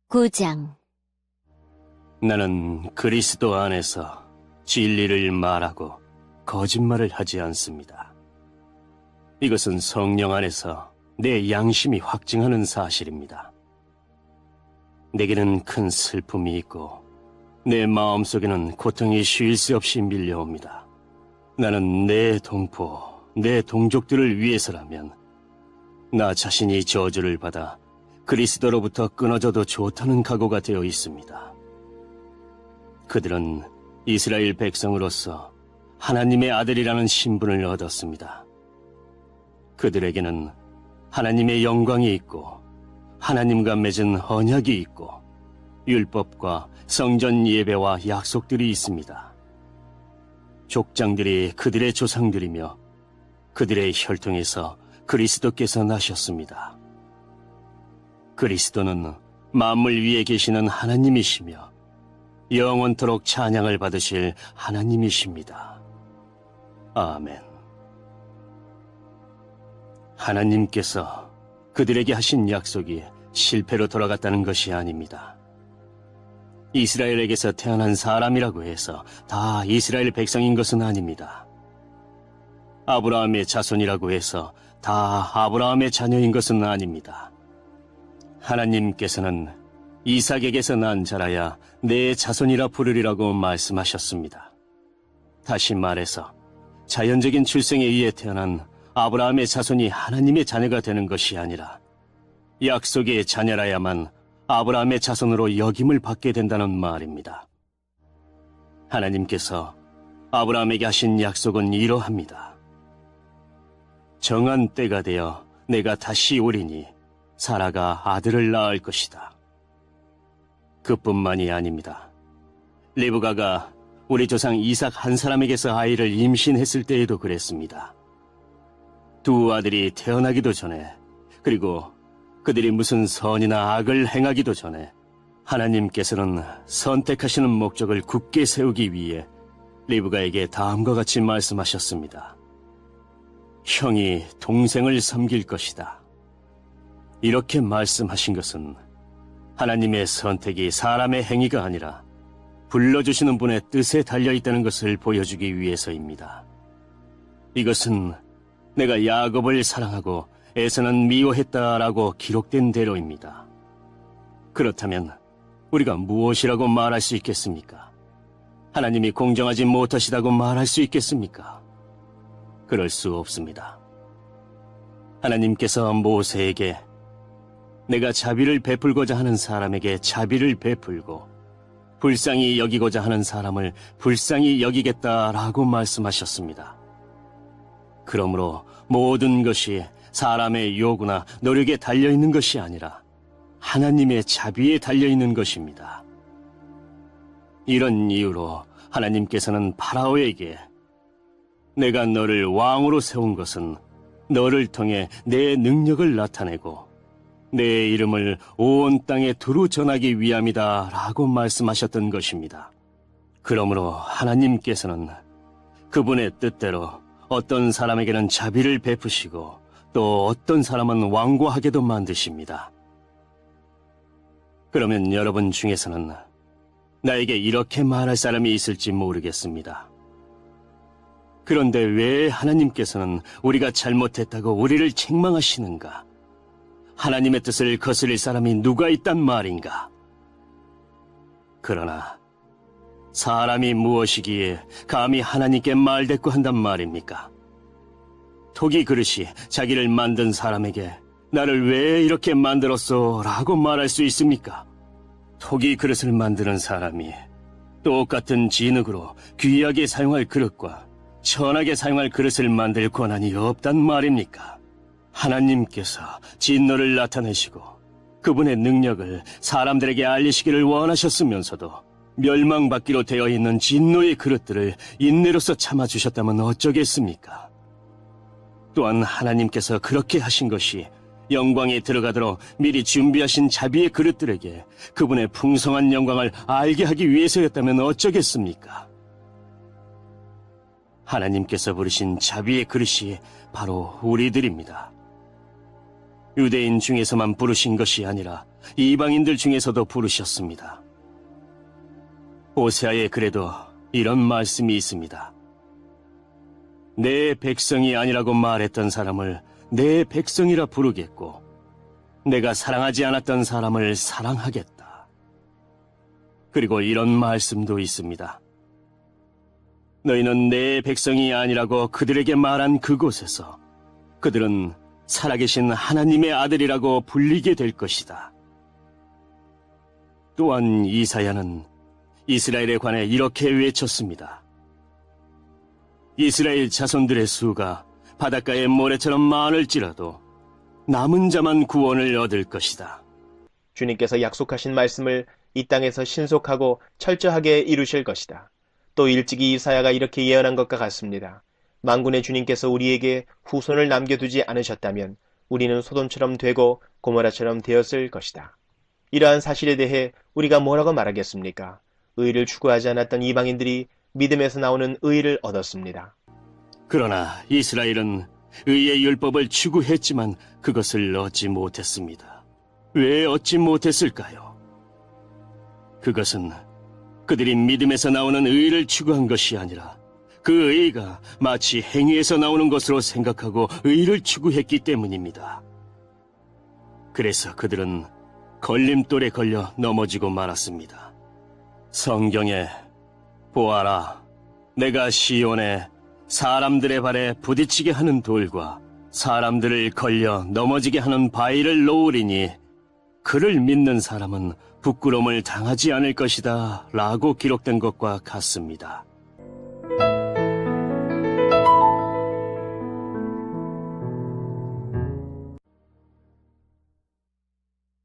9장. 나는 그리스도 안에서 진리를 말하고 거짓말을 하지 않습니다. 이것은 성령 안에서 내 양심이 확증하는 사실입니다. 내게는 큰 슬픔이 있고 내 마음속에는 고통이 쉴 새 없이 밀려옵니다. 나는 내 동포, 내 동족들을 위해서라면 나 자신이 저주를 받아 그리스도로부터 끊어져도 좋다는 각오가 되어 있습니다. 그들은 이스라엘 백성으로서 하나님의 아들이라는 신분을 얻었습니다. 그들에게는 하나님의 영광이 있고 하나님과 맺은 언약이 있고 율법과 성전 예배와 약속들이 있습니다. 족장들이 그들의 조상들이며 그들의 혈통에서 그리스도께서 나셨습니다. 그리스도는 만물 위에 계시는 하나님이시며 영원토록 찬양을 받으실 하나님이십니다. 아멘. 하나님께서 그들에게 하신 약속이 실패로 돌아갔다는 것이 아닙니다. 이스라엘에게서 태어난 사람이라고 해서 다 이스라엘 백성인 것은 아닙니다. 아브라함의 자손이라고 해서 다 아브라함의 자녀인 것은 아닙니다. 하나님께서는 이삭에게서 난 자라야 내 자손이라 부르리라고 말씀하셨습니다. 다시 말해서 자연적인 출생에 의해 태어난 아브라함의 자손이 하나님의 자녀가 되는 것이 아니라 약속의 자녀라야만 아브라함의 자손으로 여김을 받게 된다는 말입니다. 하나님께서 아브라함에게 하신 약속은 이러합니다. 정한 때가 되어 내가 다시 오리니 사라가 아들을 낳을 것이다. 그뿐만이 아닙니다. 리브가가 우리 조상 이삭 한 사람에게서 아이를 임신했을 때에도 그랬습니다. 두 아들이 태어나기도 전에, 그리고 그들이 무슨 선이나 악을 행하기도 전에 하나님께서는 선택하시는 목적을 굳게 세우기 위해 리브가에게 다음과 같이 말씀하셨습니다. 형이 동생을 섬길 것이다. 이렇게 말씀하신 것은 하나님의 선택이 사람의 행위가 아니라 불러주시는 분의 뜻에 달려있다는 것을 보여주기 위해서입니다. 이것은 내가 야곱을 사랑하고 에서는 미워했다라고 기록된 대로입니다. 그렇다면 우리가 무엇이라고 말할 수 있겠습니까? 하나님이 공정하지 못하시다고 말할 수 있겠습니까? 그럴 수 없습니다. 하나님께서 모세에게 내가 자비를 베풀고자 하는 사람에게 자비를 베풀고 불쌍히 여기고자 하는 사람을 불쌍히 여기겠다라고 말씀하셨습니다. 그러므로 모든 것이 사람의 요구나 노력에 달려있는 것이 아니라 하나님의 자비에 달려있는 것입니다. 이런 이유로 하나님께서는 파라오에게 내가 너를 왕으로 세운 것은 너를 통해 내 능력을 나타내고 내 이름을 온 땅에 두루 전하기 위함이다 라고 말씀하셨던 것입니다. 그러므로 하나님께서는 그분의 뜻대로 어떤 사람에게는 자비를 베푸시고 또 어떤 사람은 완고하게도 만드십니다. 그러면 여러분 중에서는 나에게 이렇게 말할 사람이 있을지 모르겠습니다. 그런데 왜 하나님께서는 우리가 잘못했다고 우리를 책망하시는가? 하나님의 뜻을 거스릴 사람이 누가 있단 말인가? 그러나 사람이 무엇이기에 감히 하나님께 말대꾸한단 말입니까? 토기 그릇이 자기를 만든 사람에게 나를 왜 이렇게 만들었소? 라고 말할 수 있습니까? 토기 그릇을 만드는 사람이 똑같은 진흙으로 귀하게 사용할 그릇과 천하게 사용할 그릇을 만들 권한이 없단 말입니까? 하나님께서 진노를 나타내시고 그분의 능력을 사람들에게 알리시기를 원하셨으면서도 멸망받기로 되어 있는 진노의 그릇들을 인내로서 참아주셨다면 어쩌겠습니까? 또한 하나님께서 그렇게 하신 것이 영광에 들어가도록 미리 준비하신 자비의 그릇들에게 그분의 풍성한 영광을 알게 하기 위해서였다면 어쩌겠습니까? 하나님께서 부르신 자비의 그릇이 바로 우리들입니다. 유대인 중에서만 부르신 것이 아니라 이방인들 중에서도 부르셨습니다. 호세아의 글에도 이런 말씀이 있습니다. 내 백성이 아니라고 말했던 사람을 내 백성이라 부르겠고 내가 사랑하지 않았던 사람을 사랑하겠다. 그리고 이런 말씀도 있습니다. 너희는 내 백성이 아니라고 그들에게 말한 그곳에서 그들은 살아계신 하나님의 아들이라고 불리게 될 것이다. 또한 이사야는 이스라엘에 관해 이렇게 외쳤습니다. 이스라엘 자손들의 수가 바닷가의 모래처럼 많을지라도 남은 자만 구원을 얻을 것이다. 주님께서 약속하신 말씀을 이 땅에서 신속하고 철저하게 이루실 것이다. 또 일찍이 이사야가 이렇게 예언한 것과 같습니다. 만군의 주님께서 우리에게 후손을 남겨두지 않으셨다면 우리는 소돔처럼 되고 고모라처럼 되었을 것이다. 이러한 사실에 대해 우리가 뭐라고 말하겠습니까? 의를 추구하지 않았던 이방인들이 믿음에서 나오는 의를 얻었습니다. 그러나 이스라엘은 의의 율법을 추구했지만 그것을 얻지 못했습니다. 왜 얻지 못했을까요? 그것은 그들이 믿음에서 나오는 의를 추구한 것이 아니라 그 의가 마치 행위에서 나오는 것으로 생각하고 의를 추구했기 때문입니다. 그래서 그들은 걸림돌에 걸려 넘어지고 말았습니다. 성경에 보아라, 내가 시온에 사람들의 발에 부딪히게 하는 돌과 사람들을 걸려 넘어지게 하는 바위를 놓으리니 그를 믿는 사람은 부끄러움을 당하지 않을 것이다 라고 기록된 것과 같습니다.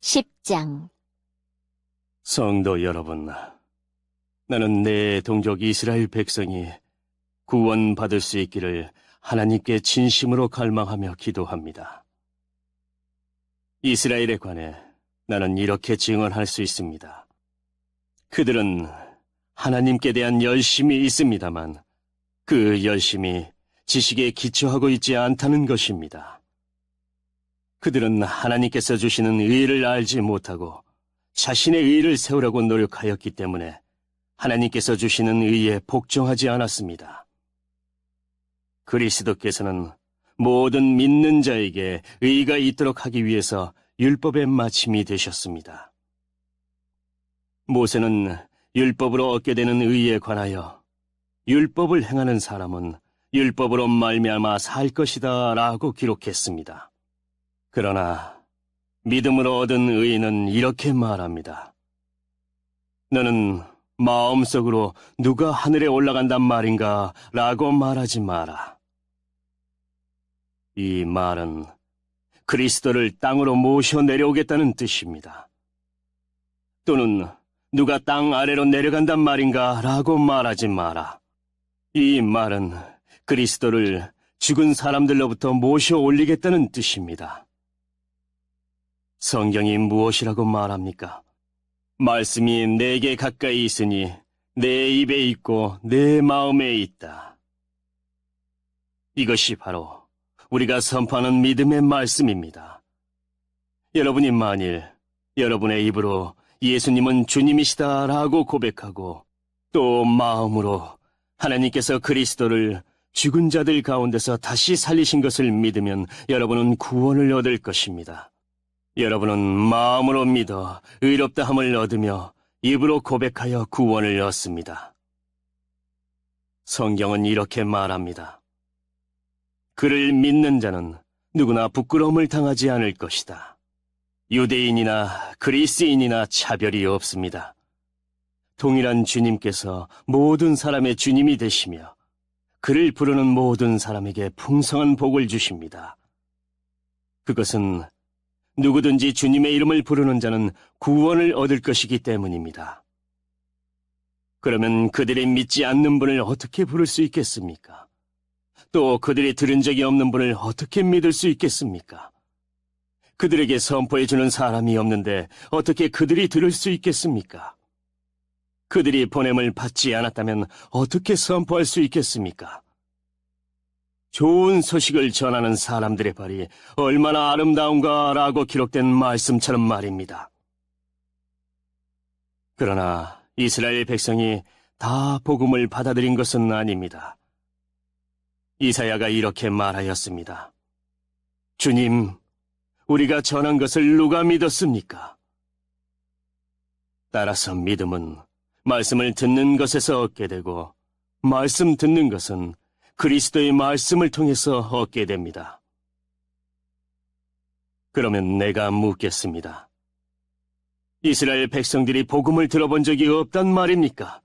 (10장) 성도 여러분, 나는 내 동족 이스라엘 백성이 구원받을 수 있기를 하나님께 진심으로 갈망하며 기도합니다. 이스라엘에 관해 나는 이렇게 증언할 수 있습니다. 그들은 하나님께 대한 열심이 있습니다만 그 열심이 지식에 기초하고 있지 않다는 것입니다. 그들은 하나님께서 주시는 의를 알지 못하고 자신의 의를 세우려고 노력하였기 때문에 하나님께서 주시는 의에 복종하지 않았습니다. 그리스도께서는 모든 믿는 자에게 의가 있도록 하기 위해서 율법의 마침이 되셨습니다. 모세는 율법으로 얻게 되는 의에 관하여 율법을 행하는 사람은 율법으로 말미암아 살 것이다 라고 기록했습니다. 그러나 믿음으로 얻은 의는 이렇게 말합니다. 너는 마음속으로 누가 하늘에 올라간단 말인가 라고 말하지 마라. 이 말은 그리스도를 땅으로 모셔 내려오겠다는 뜻입니다. 또는 누가 땅 아래로 내려간단 말인가 라고 말하지 마라. 이 말은 그리스도를 죽은 사람들로부터 모셔 올리겠다는 뜻입니다. 성경이 무엇이라고 말합니까? 말씀이 내게 가까이 있으니 내 입에 있고 내 마음에 있다. 이것이 바로 우리가 선포하는 믿음의 말씀입니다. 여러분이 만일 여러분의 입으로 예수님은 주님이시다라고 고백하고 또 마음으로 하나님께서 그리스도를 죽은 자들 가운데서 다시 살리신 것을 믿으면 여러분은 구원을 얻을 것입니다. 여러분은 마음으로 믿어 의롭다함을 얻으며 입으로 고백하여 구원을 얻습니다. 성경은 이렇게 말합니다. 그를 믿는 자는 누구나 부끄러움을 당하지 않을 것이다. 유대인이나 그리스인이나 차별이 없습니다. 동일한 주님께서 모든 사람의 주님이 되시며 그를 부르는 모든 사람에게 풍성한 복을 주십니다. 그것은 누구든지 주님의 이름을 부르는 자는 구원을 얻을 것이기 때문입니다. 그러면 그들이 믿지 않는 분을 어떻게 부를 수 있겠습니까? 또 그들이 들은 적이 없는 분을 어떻게 믿을 수 있겠습니까? 그들에게 선포해주는 사람이 없는데 어떻게 그들이 들을 수 있겠습니까? 그들이 보냄을 받지 않았다면 어떻게 선포할 수 있겠습니까? 좋은 소식을 전하는 사람들의 발이 얼마나 아름다운가라고 기록된 말씀처럼 말입니다. 그러나 이스라엘 백성이 다 복음을 받아들인 것은 아닙니다. 이사야가 이렇게 말하였습니다. 주님, 우리가 전한 것을 누가 믿었습니까? 따라서 믿음은 말씀을 듣는 것에서 얻게 되고, 말씀 듣는 것은 그리스도의 말씀을 통해서 얻게 됩니다. 그러면 내가 묻겠습니다. 이스라엘 백성들이 복음을 들어본 적이 없단 말입니까?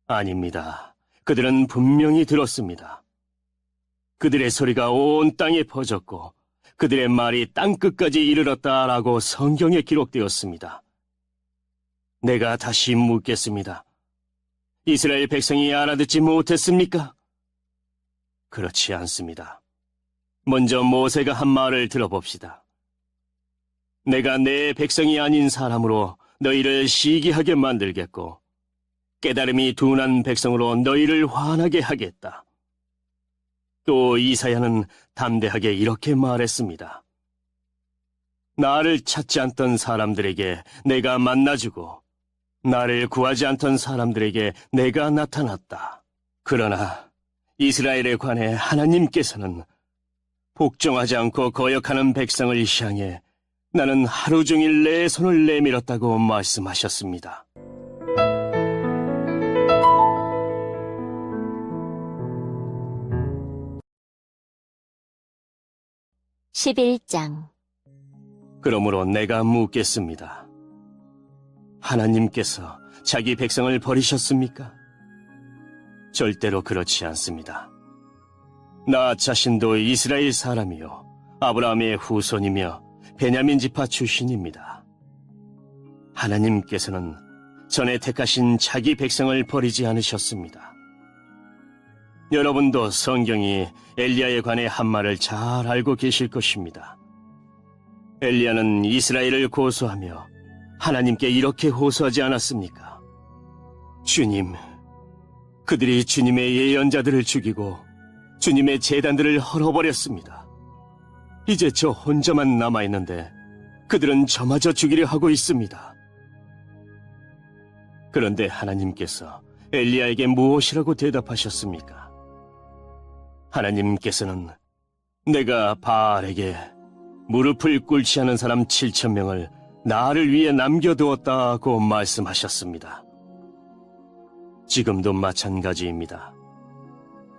아닙니다. 그들은 분명히 들었습니다. 그들의 소리가 온 땅에 퍼졌고 그들의 말이 땅끝까지 이르렀다라고 성경에 기록되었습니다. 내가 다시 묻겠습니다. 이스라엘 백성이 알아듣지 못했습니까? 그렇지 않습니다. 먼저 모세가 한 말을 들어봅시다. 내가 내 백성이 아닌 사람으로 너희를 시기하게 만들겠고 깨달음이 둔한 백성으로 너희를 화나게 하겠다. 또 이사야는 담대하게 이렇게 말했습니다. 나를 찾지 않던 사람들에게 내가 만나주고 나를 구하지 않던 사람들에게 내가 나타났다. 그러나 이스라엘에 관해 하나님께서는 복종하지 않고 거역하는 백성을 향해 나는 하루 종일 내 손을 내밀었다고 말씀하셨습니다. (11장) 그러므로 내가 묻겠습니다. 하나님께서 자기 백성을 버리셨습니까? 절대로 그렇지 않습니다. 나 자신도 이스라엘 사람이요 아브라함의 후손이며 베냐민 지파 출신입니다. 하나님께서는 전에 택하신 자기 백성을 버리지 않으셨습니다. 여러분도 성경이 엘리야에 관해 한 말을 잘 알고 계실 것입니다. 엘리야는 이스라엘을 고소하며 하나님께 이렇게 호소하지 않았습니까? 주님, 그들이 주님의 예언자들을 죽이고 주님의 제단들을 헐어버렸습니다. 이제 저 혼자만 남아있는데 그들은 저마저 죽이려 하고 있습니다. 그런데 하나님께서 엘리야에게 무엇이라고 대답하셨습니까? 하나님께서는 내가 바알에게 무릎을 꿇지 않은 사람 7,000명을 나를 위해 남겨두었다고 말씀하셨습니다. 지금도 마찬가지입니다.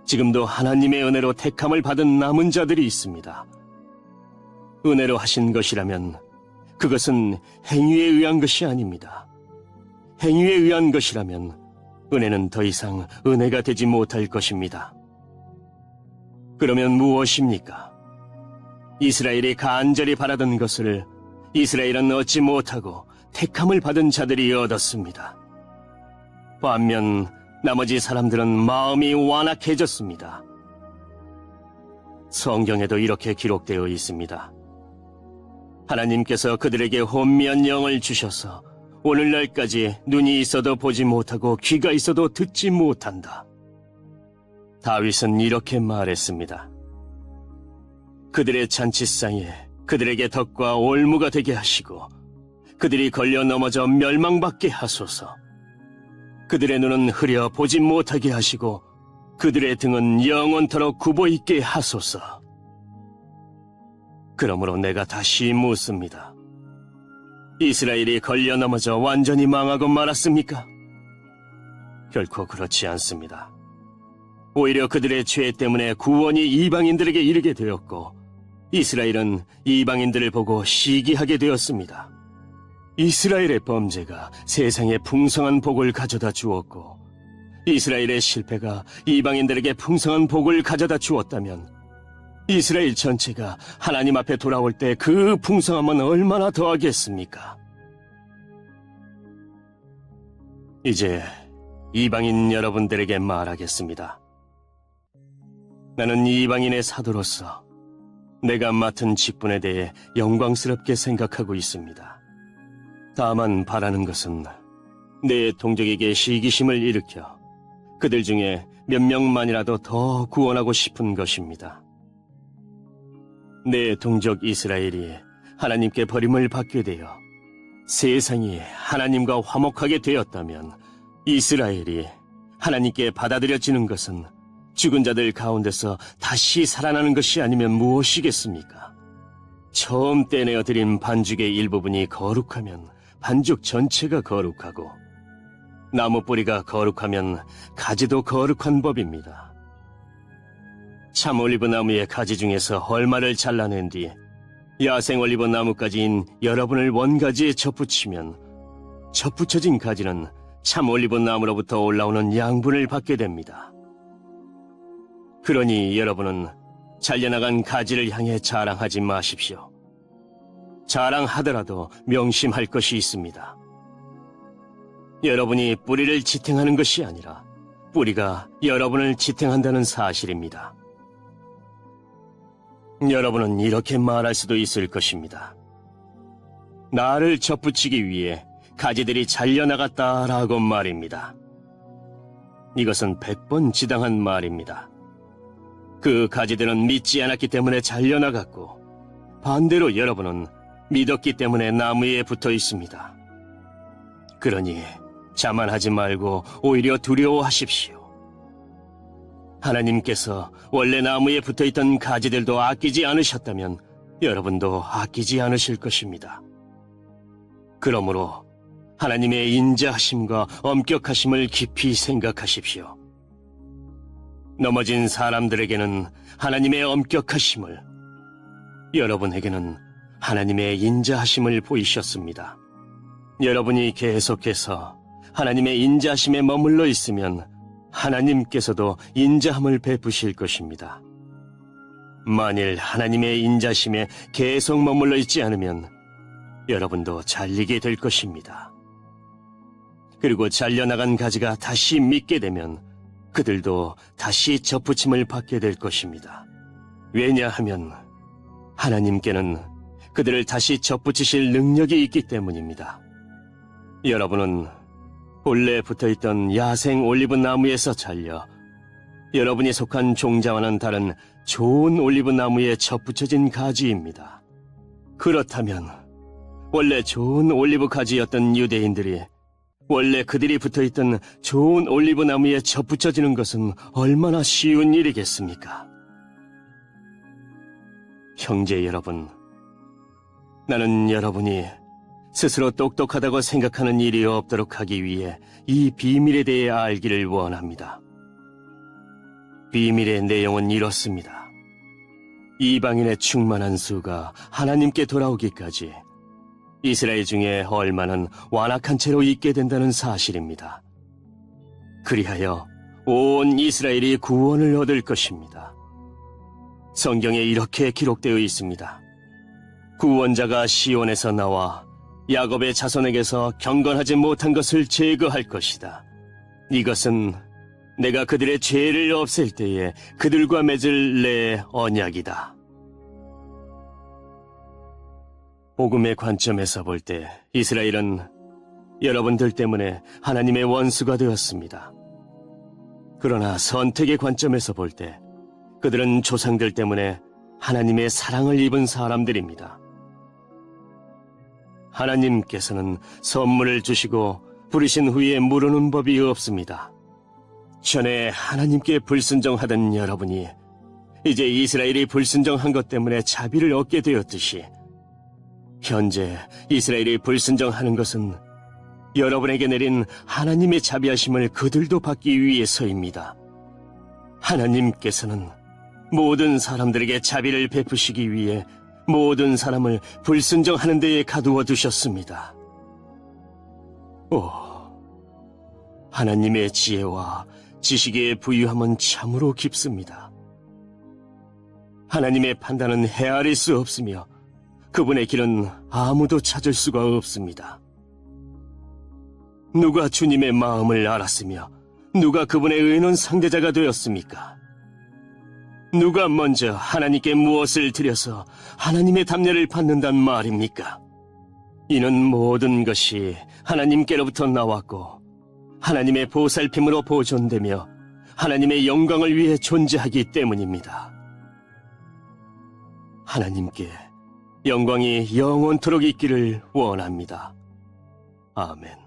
지금도 하나님의 은혜로 택함을 받은 남은 자들이 있습니다. 은혜로 하신 것이라면 그것은 행위에 의한 것이 아닙니다. 행위에 의한 것이라면 은혜는 더 이상 은혜가 되지 못할 것입니다. 그러면 무엇입니까? 이스라엘이 간절히 바라던 것을 이스라엘은 얻지 못하고 택함을 받은 자들이 얻었습니다. 반면 나머지 사람들은 마음이 완악해졌습니다. 성경에도 이렇게 기록되어 있습니다. 하나님께서 그들에게 혼미한 영을 주셔서 오늘날까지 눈이 있어도 보지 못하고 귀가 있어도 듣지 못한다. 다윗은 이렇게 말했습니다. 그들의 잔치상에 그들에게 덕과 올무가 되게 하시고 그들이 걸려 넘어져 멸망받게 하소서. 그들의 눈은 흐려 보지 못하게 하시고 그들의 등은 영원토록 굽어 있게 하소서. 그러므로 내가 다시 묻습니다. 이스라엘이 걸려 넘어져 완전히 망하고 말았습니까? 결코 그렇지 않습니다. 오히려 그들의 죄 때문에 구원이 이방인들에게 이르게 되었고 이스라엘은 이방인들을 보고 시기하게 되었습니다. 이스라엘의 범죄가 세상에 풍성한 복을 가져다 주었고 이스라엘의 실패가 이방인들에게 풍성한 복을 가져다 주었다면 이스라엘 전체가 하나님 앞에 돌아올 때 그 풍성함은 얼마나 더하겠습니까? 이제 이방인 여러분들에게 말하겠습니다. 나는 이방인의 사도로서 내가 맡은 직분에 대해 영광스럽게 생각하고 있습니다. 다만 바라는 것은 내 동족에게 시기심을 일으켜 그들 중에 몇 명만이라도 더 구원하고 싶은 것입니다. 내 동족 이스라엘이 하나님께 버림을 받게 되어 세상이 하나님과 화목하게 되었다면 이스라엘이 하나님께 받아들여지는 것은 죽은 자들 가운데서 다시 살아나는 것이 아니면 무엇이겠습니까? 처음 떼내어 드린 반죽의 일부분이 거룩하면 반죽 전체가 거룩하고 나무 뿌리가 거룩하면 가지도 거룩한 법입니다. 참 올리브 나무의 가지 중에서 얼마를 잘라낸 뒤 야생 올리브 나무가지인 여러분을 원가지에 접붙이면 접붙여진 가지는 참 올리브 나무로부터 올라오는 양분을 받게 됩니다. 그러니 여러분은 잘려나간 가지를 향해 자랑하지 마십시오. 자랑하더라도 명심할 것이 있습니다. 여러분이 뿌리를 지탱하는 것이 아니라 뿌리가 여러분을 지탱한다는 사실입니다. 여러분은 이렇게 말할 수도 있을 것입니다. 나를 접붙이기 위해 가지들이 잘려나갔다라고 말입니다. 이것은 100번 지당한 말입니다. 그 가지들은 믿지 않았기 때문에 잘려나갔고 반대로 여러분은 믿었기 때문에 나무에 붙어 있습니다. 그러니 자만하지 말고 오히려 두려워하십시오. 하나님께서 원래 나무에 붙어있던 가지들도 아끼지 않으셨다면 여러분도 아끼지 않으실 것입니다. 그러므로 하나님의 인자하심과 엄격하심을 깊이 생각하십시오. 넘어진 사람들에게는 하나님의 엄격하심을, 여러분에게는 하나님의 인자하심을 보이셨습니다. 여러분이 계속해서 하나님의 인자하심에 머물러 있으면 하나님께서도 인자함을 베푸실 것입니다. 만일 하나님의 인자심에 계속 머물러 있지 않으면 여러분도 잘리게 될 것입니다. 그리고 잘려나간 가지가 다시 믿게 되면 그들도 다시 접붙임을 받게 될 것입니다. 왜냐하면 하나님께는 그들을 다시 접붙이실 능력이 있기 때문입니다. 여러분은 본래 붙어있던 야생 올리브 나무에서 잘려 여러분이 속한 종자와는 다른 좋은 올리브 나무에 접붙여진 가지입니다. 그렇다면 원래 좋은 올리브 가지였던 유대인들이 원래 그들이 붙어있던 좋은 올리브 나무에 접붙여지는 것은 얼마나 쉬운 일이겠습니까? 형제 여러분, 나는 여러분이 스스로 똑똑하다고 생각하는 일이 없도록 하기 위해 이 비밀에 대해 알기를 원합니다. 비밀의 내용은 이렇습니다. 이방인의 충만한 수가 하나님께 돌아오기까지 이스라엘 중에 얼마는 완악한 채로 있게 된다는 사실입니다. 그리하여 온 이스라엘이 구원을 얻을 것입니다. 성경에 이렇게 기록되어 있습니다. 구원자가 시온에서 나와 야곱의 자손에게서 경건하지 못한 것을 제거할 것이다. 이것은 내가 그들의 죄를 없앨 때에 그들과 맺을 내 언약이다. 복음의 관점에서 볼 때 이스라엘은 여러분들 때문에 하나님의 원수가 되었습니다. 그러나 선택의 관점에서 볼 때 그들은 조상들 때문에 하나님의 사랑을 입은 사람들입니다. 하나님께서는 선물을 주시고 부르신 후에 물으는 법이 없습니다. 전에 하나님께 불순종하던 여러분이 이제 이스라엘이 불순종한 것 때문에 자비를 얻게 되었듯이 현재 이스라엘이 불순종하는 것은 여러분에게 내린 하나님의 자비하심을 그들도 받기 위해서입니다. 하나님께서는 모든 사람들에게 자비를 베푸시기 위해 모든 사람을 불순종하는 데에 가두어 두셨습니다. 오, 하나님의 지혜와 지식의 부유함은 참으로 깊습니다. 하나님의 판단은 헤아릴 수 없으며 그분의 길은 아무도 찾을 수가 없습니다. 누가 주님의 마음을 알았으며 누가 그분의 의논 상대자가 되었습니까? 누가 먼저 하나님께 무엇을 드려서 하나님의 답례를 받는단 말입니까? 이는 모든 것이 하나님께로부터 나왔고 하나님의 보살핌으로 보존되며 하나님의 영광을 위해 존재하기 때문입니다. 하나님께 영광이 영원토록 있기를 원합니다. 아멘.